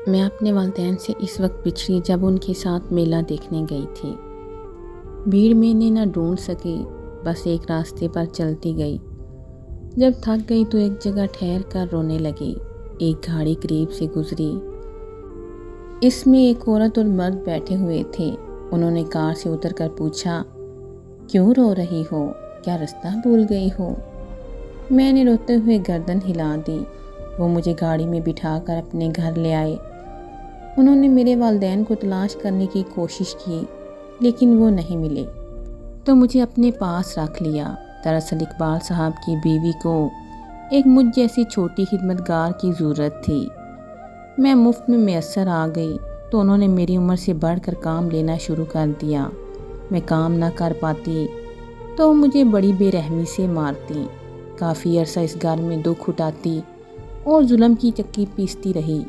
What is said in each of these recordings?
میں اپنے والدین سے اس وقت بچھڑی جب ان کے ساتھ میلہ دیکھنے گئی تھی۔ بھیڑ میں نے نہ ڈھونڈ سکی، بس ایک راستے پر چلتی گئی۔ جب تھک گئی تو ایک جگہ ٹھہر کر رونے لگی۔ ایک گاڑی قریب سے گزری، اس میں ایک عورت اور مرد بیٹھے ہوئے تھے۔ انہوں نے کار سے اتر کر پوچھا، کیوں رو رہی ہو؟ کیا رستہ بھول گئی ہو؟ میں نے روتے ہوئے گردن ہلا دی۔ وہ مجھے گاڑی میں بٹھا کر اپنے گھر لے آئے۔ انہوں نے میرے والدین کو تلاش کرنے کی کوشش کی، لیکن وہ نہیں ملے تو مجھے اپنے پاس رکھ لیا۔ دراصل اقبال صاحب کی بیوی کو ایک مجھ جیسی چھوٹی خدمتگار کی ضرورت تھی۔ میں مفت میں میسر آ گئی تو انہوں نے میری عمر سے بڑھ کر کام لینا شروع کر دیا۔ میں کام نہ کر پاتی تو وہ مجھے بڑی بے رحمی سے مارتی۔ کافی عرصہ اس گھر میں دکھ اٹھاتی اور ظلم کی چکی پیستی رہی۔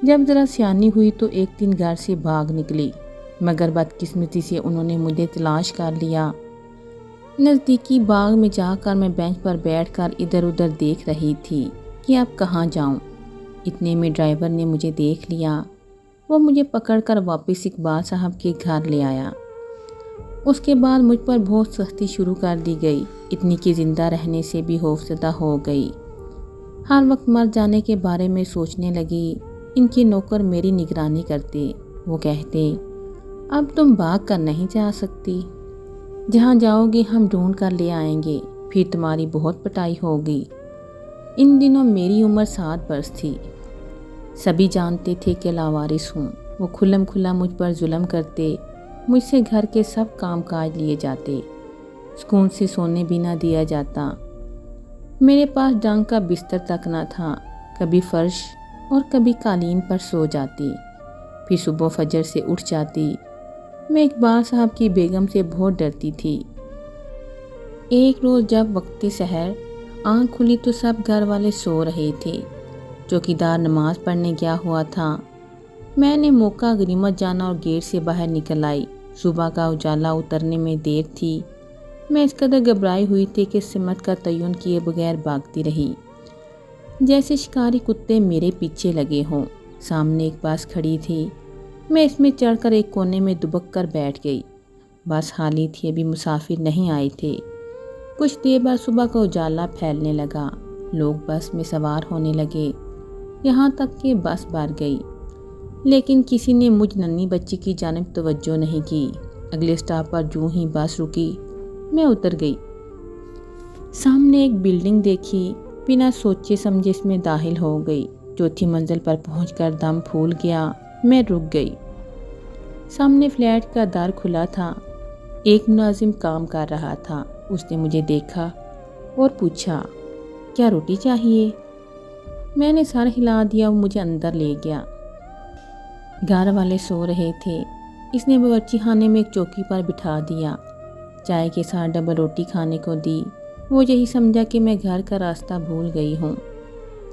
جب ذرا سیانی ہوئی تو ایک دن گھر سے بھاگ نکلی، مگر بدقسمتی سے انہوں نے مجھے تلاش کر لیا۔ نزدیکی باغ میں جا کر میں بینچ پر بیٹھ کر ادھر ادھر دیکھ رہی تھی کہ اب کہاں جاؤں۔ اتنے میں ڈرائیور نے مجھے دیکھ لیا۔ وہ مجھے پکڑ کر واپس اقبال صاحب کے گھر لے آیا۔ اس کے بعد مجھ پر بہت سختی شروع کر دی گئی، اتنی کہ زندہ رہنے سے بھی خوفزدہ ہو گئی۔ ہر وقت مر جانے کے بارے میں سوچنے لگی۔ ان کے نوکر میری نگرانی کرتے۔ وہ کہتے، اب تم بھاگ کر نہیں جا سکتی، جہاں جاؤ گی ہم ڈھونڈ کر لے آئیں گے، پھر تمہاری بہت پٹائی ہوگی۔ ان دنوں میری عمر 7 برس تھی۔ سبھی جانتے تھے کہ لاوارث ہوں۔ وہ کھلم کھلا مجھ پر ظلم کرتے، مجھ سے گھر کے سب کام کاج لیے جاتے، سکون سے سونے بھی نہ دیا جاتا۔ میرے پاس ڈنگ کا بستر تک نہ تھا۔ کبھی فرش اور کبھی قالین پر سو جاتی، پھر صبح فجر سے اٹھ جاتی۔ میں اقبال صاحب کی بیگم سے بہت ڈرتی تھی۔ ایک روز جب وقت سحر آنکھ کھلی تو سب گھر والے سو رہے تھے۔ چوکیدار نماز پڑھنے گیا ہوا تھا۔ میں نے موقع غنیمت جانا اور گیٹ سے باہر نکل آئی۔ صبح کا اجالا اترنے میں دیر تھی۔ میں اس قدر گھبرائی ہوئی تھی کہ سمت کا تعین کیے بغیر بھاگتی رہی، جیسے شکاری کتے میرے پیچھے لگے ہوں۔ سامنے ایک بس کھڑی تھی۔ میں اس میں چڑھ کر ایک کونے میں دبک کر بیٹھ گئی۔ بس خالی تھی، ابھی مسافر نہیں آئے تھے۔ کچھ دیر بعد صبح کا اجالا پھیلنے لگا، لوگ بس میں سوار ہونے لگے، یہاں تک کہ بس بھر گئی۔ لیکن کسی نے مجھ ننھی بچی کی جانب توجہ نہیں کی۔ اگلے سٹاپ پر جوں ہی بس رکی، میں اتر گئی۔ سامنے ایک بلڈنگ دیکھی، بنا سوچے سمجھے اس میں داخل ہو گئی۔ چوتھی منزل پر پہنچ کر دم پھول گیا، میں رک گئی۔ سامنے فلیٹ کا در کھلا تھا۔ ایک ملازم کام کر رہا تھا۔ اس نے مجھے دیکھا اور پوچھا، کیا روٹی چاہیے؟ میں نے سر ہلا دیا۔ وہ مجھے اندر لے گیا۔ گھر والے سو رہے تھے۔ اس نے باورچی خانے میں ایک چوکی پر بٹھا دیا، چائے کے ساتھ ڈبل روٹی کھانے کو دی۔ وہ یہی سمجھا کہ میں گھر کا راستہ بھول گئی ہوں۔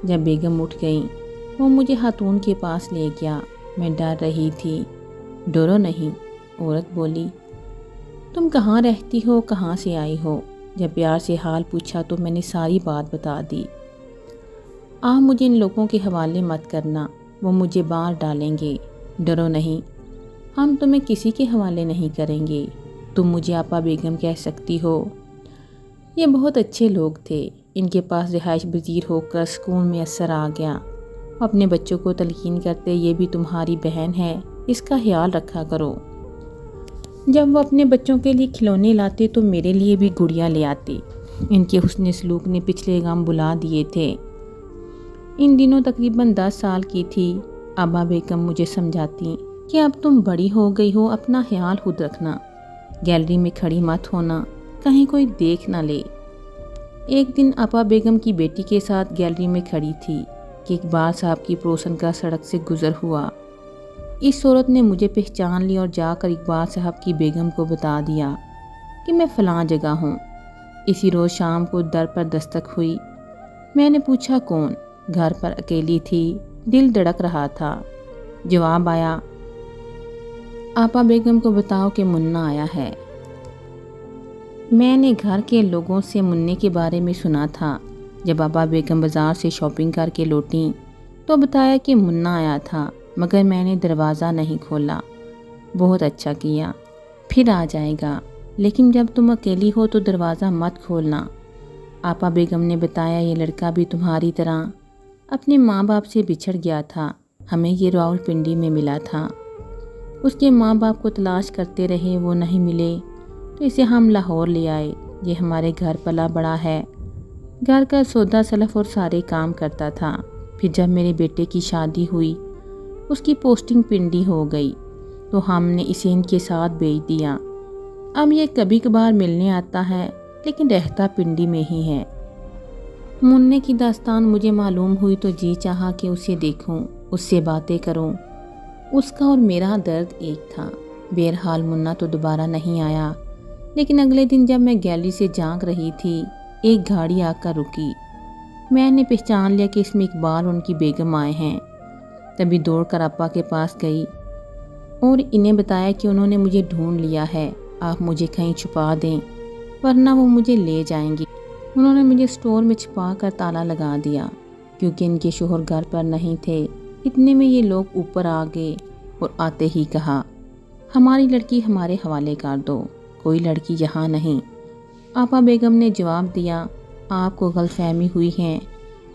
جب بیگم اٹھ گئیں، وہ مجھے خاتون کے پاس لے گیا۔ میں ڈر رہی تھی۔ ڈرو نہیں، عورت بولی، تم کہاں رہتی ہو، کہاں سے آئی ہو؟ جب پیار سے حال پوچھا تو میں نے ساری بات بتا دی۔ آپ مجھے ان لوگوں کے حوالے مت کرنا، وہ مجھے مار ڈالیں گے۔ ڈرو نہیں، ہم تمہیں کسی کے حوالے نہیں کریں گے۔ تم مجھے آپا بیگم کہہ سکتی ہو۔ یہ بہت اچھے لوگ تھے۔ ان کے پاس رہائش پذیر ہو کر سکون میسر آ گیا۔ اپنے بچوں کو تلقین کرتے، یہ بھی تمہاری بہن ہے، اس کا خیال رکھا کرو۔ جب وہ اپنے بچوں کے لیے کھلونے لاتے تو میرے لیے بھی گڑیا لے آتے۔ ان کے حسن سلوک نے پچھلے غم بھلا دیے تھے۔ ان دنوں تقریباً 10 سال کی تھی۔ آبا بیگم مجھے سمجھاتی کہ اب تم بڑی ہو گئی ہو، اپنا خیال خود رکھنا، گیلری میں کھڑی مت ہونا، کہیں کوئی دیکھ نہ لے۔ ایک دن آپا بیگم کی بیٹی کے ساتھ گیلری میں کھڑی تھی کہ اقبال صاحب کی پڑوسن کا سڑک سے گزر ہوا۔ اس عورت نے مجھے پہچان لی اور جا کر اقبال صاحب کی بیگم کو بتا دیا کہ میں فلاں جگہ ہوں۔ اسی روز شام کو در پر دستک ہوئی۔ میں نے پوچھا کون؟ گھر پر اکیلی تھی، دل دھڑک رہا تھا۔ جواب آیا، آپا بیگم کو بتاؤ کہ منا آیا ہے۔ میں نے گھر کے لوگوں سے مننے کے بارے میں سنا تھا۔ جب آپا بیگم بازار سے شاپنگ کر کے لوٹیں تو بتایا کہ منا آیا تھا، مگر میں نے دروازہ نہیں کھولا۔ بہت اچھا کیا، پھر آ جائے گا، لیکن جب تم اکیلی ہو تو دروازہ مت کھولنا۔ آپا بیگم نے بتایا یہ لڑکا بھی تمہاری طرح اپنے ماں باپ سے بچھڑ گیا تھا، ہمیں یہ راولپنڈی میں ملا تھا۔ اس کے ماں باپ کو تلاش کرتے رہے، وہ نہیں ملے تو اسے ہم لاہور لے آئے۔ یہ ہمارے گھر پلا بڑا ہے، گھر کا سودا سلف اور سارے کام کرتا تھا۔ پھر جب میرے بیٹے کی شادی ہوئی، اس کی پوسٹنگ پنڈی ہو گئی تو ہم نے اسے ان کے ساتھ بیچ دیا۔ اب یہ کبھی کبھار ملنے آتا ہے، لیکن رہتا پنڈی میں ہی ہے۔ مننے کی داستان مجھے معلوم ہوئی تو جی چاہا کہ اسے دیکھوں، اس سے باتیں کروں۔ اس کا اور میرا درد ایک تھا۔ بہرحال منا تو دوبارہ نہیں آیا، لیکن اگلے دن جب میں گیلری سے جھانک رہی تھی، ایک گاڑی آ کر رکی۔ میں نے پہچان لیا کہ اس میں اقبال اور ان کی بیگم آئے ہیں۔ تبھی دوڑ کر آپا کے پاس گئی اور انہیں بتایا کہ انہوں نے مجھے ڈھونڈ لیا ہے، آپ مجھے کہیں چھپا دیں ورنہ وہ مجھے لے جائیں گی۔ انہوں نے مجھے اسٹور میں چھپا کر تالا لگا دیا، کیونکہ ان کے شوہر گھر پر نہیں تھے۔ اتنے میں یہ لوگ اوپر آ گئے اور آتے ہی کہا، ہماری لڑکی ہمارے حوالے کر دو، کوئی لڑکی یہاں نہیں۔ آپا بیگم نے جواب دیا، آپ کو غلط فہمی ہوئی ہے،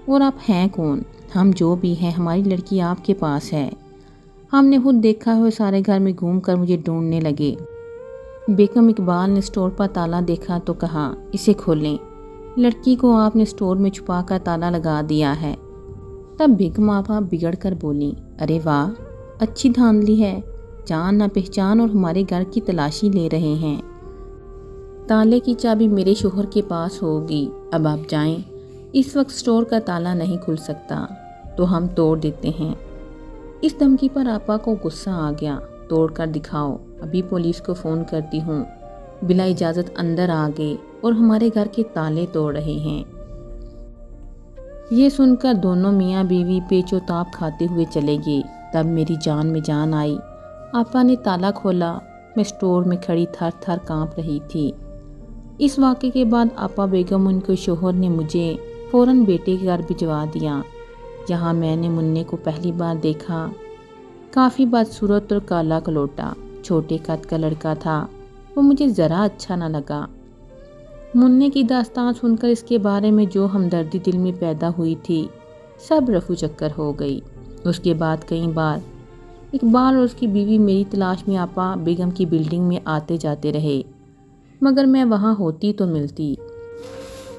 اور آپ ہیں کون؟ ہم جو بھی ہیں، ہماری لڑکی آپ کے پاس ہے۔ ہم نے خود دیکھا ہوئے سارے گھر میں گھوم کر مجھے ڈھونڈنے لگے۔ بیگم اقبال نے اسٹور پر تالا دیکھا تو کہا، اسے کھولیں، لڑکی کو آپ نے اسٹور میں چھپا کر تالا لگا دیا ہے۔ تب بیگم آپا بگڑ کر بولی، ارے واہ، اچھی دھاندلی ہے، جان نہ پہچان اور ہمارے گھر کی تلاشی لے رہے ہیں۔ تالے کی چابی میرے شوہر کے پاس ہوگی، اب آپ جائیں، اس وقت اسٹور کا تالا نہیں کھل سکتا تو ہم توڑ دیتے ہیں۔ اس دھمکی پر آپا کو غصہ آ گیا، توڑ کر دکھاؤ، ابھی پولیس کو فون کرتی ہوں۔ بلا اجازت اندر آ گئے اور ہمارے گھر کے تالے توڑ رہے ہیں۔ یہ سن کر دونوں میاں بیوی پیچ و تاب کھاتے ہوئے چلے گئے۔ تب میری جان میں جان آئی۔ آپا نے تالا کھولا، میں اسٹور میں کھڑی تھر تھر کانپ رہی تھی۔ اس واقعے کے بعد آپا بیگم ان کے شوہر نے مجھے فوراً بیٹے کے گھر بھجوا دیا، جہاں میں نے مننے کو پہلی بار دیکھا۔ کافی بدصورت اور کالا کلوٹا، چھوٹے قد کا لڑکا تھا، وہ مجھے ذرا اچھا نہ لگا۔ مننے کی داستان سن کر اس کے بارے میں جو ہمدردی دل میں پیدا ہوئی تھی، سب رفو چکر ہو گئی۔ اس کے بعد کئی بار اقبال اور اس کی بیوی میری تلاش میں آپا بیگم کی بلڈنگ میں آتے جاتے رہے، مگر میں وہاں ہوتی تو ملتی۔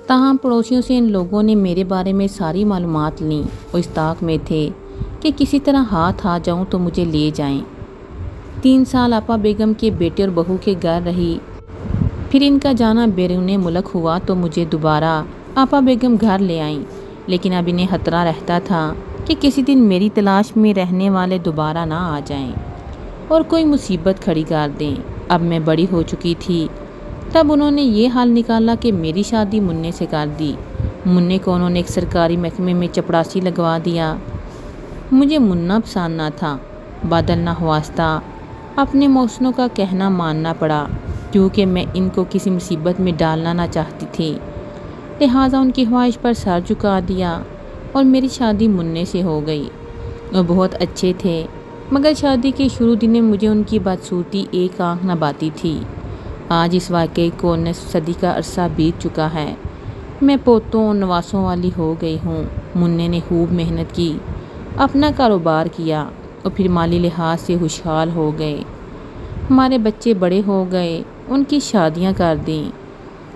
تاہم پڑوسیوں سے ان لوگوں نے میرے بارے میں ساری معلومات لیں اور اس طاق میں تھے کہ کسی طرح ہاتھ آ جاؤں تو مجھے لے جائیں۔ 3 سال آپا بیگم کے بیٹے اور بہو کے گھر رہی، پھر ان کا جانا بیرون ملک ہوا تو مجھے دوبارہ آپا بیگم گھر لے آئیں، لیکن اب انہیں خطرہ رہتا تھا کہ کسی دن میری تلاش میں رہنے والے دوبارہ نہ آ جائیں اور کوئی مصیبت کھڑی کر دیں۔ اب میں بڑی ہو چکی تھی، تب انہوں نے یہ حال نکالا کہ میری شادی مننے سے کر دی۔ مننے کو انہوں نے ایک سرکاری محکمے میں چپڑاسی لگوا دیا۔ مجھے منا پسند نہ تھا، بادل نہ واسطہ، اپنے محسنوں کا کہنا ماننا پڑا، کیونکہ میں ان کو کسی مصیبت میں ڈالنا نہ چاہتی تھی۔ لہٰذا ان کی خواہش پر سر جھکا دیا اور میری شادی مننے سے ہو گئی۔ وہ بہت اچھے تھے، مگر شادی کے شروع دن میں مجھے ان کی بدصورتی ایک آنکھ نہ باتی تھی۔ آج اس واقعے کو نصف صدی کا عرصہ بیت چکا ہے۔ میں پوتوں اور نواسوں والی ہو گئی ہوں۔ مننے نے خوب محنت کی، اپنا کاروبار کیا اور پھر مالی لحاظ سے خوشحال ہو گئے۔ ہمارے بچے بڑے ہو گئے، ان کی شادیاں کر دیں۔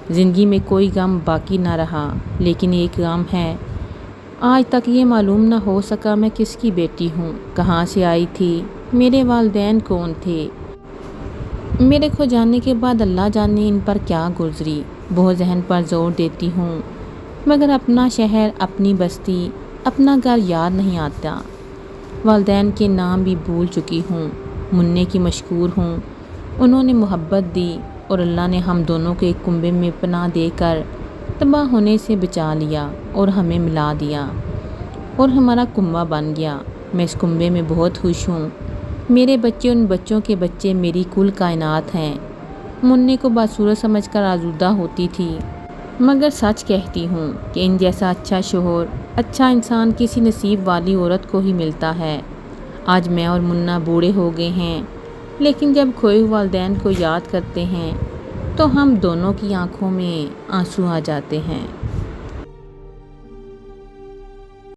زندگی میں کوئی غم باقی نہ رہا، لیکن ایک غم ہے، آج تک یہ معلوم نہ ہو سکا میں کس کی بیٹی ہوں، کہاں سے آئی تھی، میرے والدین کون تھے۔ میرے کھو جانے کے بعد اللہ جانے ان پر کیا گزری۔ بہت ذہن پر زور دیتی ہوں، مگر اپنا شہر، اپنی بستی، اپنا گھر یاد نہیں آتا۔ والدین کے نام بھی بھول چکی ہوں۔ مننے کی مشکور ہوں، انہوں نے محبت دی اور اللہ نے ہم دونوں کو ایک کنبے میں پناہ دے کر تباہ ہونے سے بچا لیا اور ہمیں ملا دیا اور ہمارا کنبہ بن گیا۔ میں اس کنبے میں بہت خوش ہوں۔ میرے بچے اور ان بچوں کے بچے میری کل کائنات ہیں۔ مننے کو بدصورت سمجھ کر آزردہ ہوتی تھی، مگر سچ کہتی ہوں کہ ان جیسا اچھا شوہر اچھا انسان کسی نصیب والی عورت کو ہی ملتا ہے۔ آج میں اور منا بوڑھے ہو گئے ہیں، لیکن جب کھوئے ہوئے والدین کو یاد کرتے ہیں تو ہم دونوں کی آنکھوں میں آنسو آ جاتے ہیں۔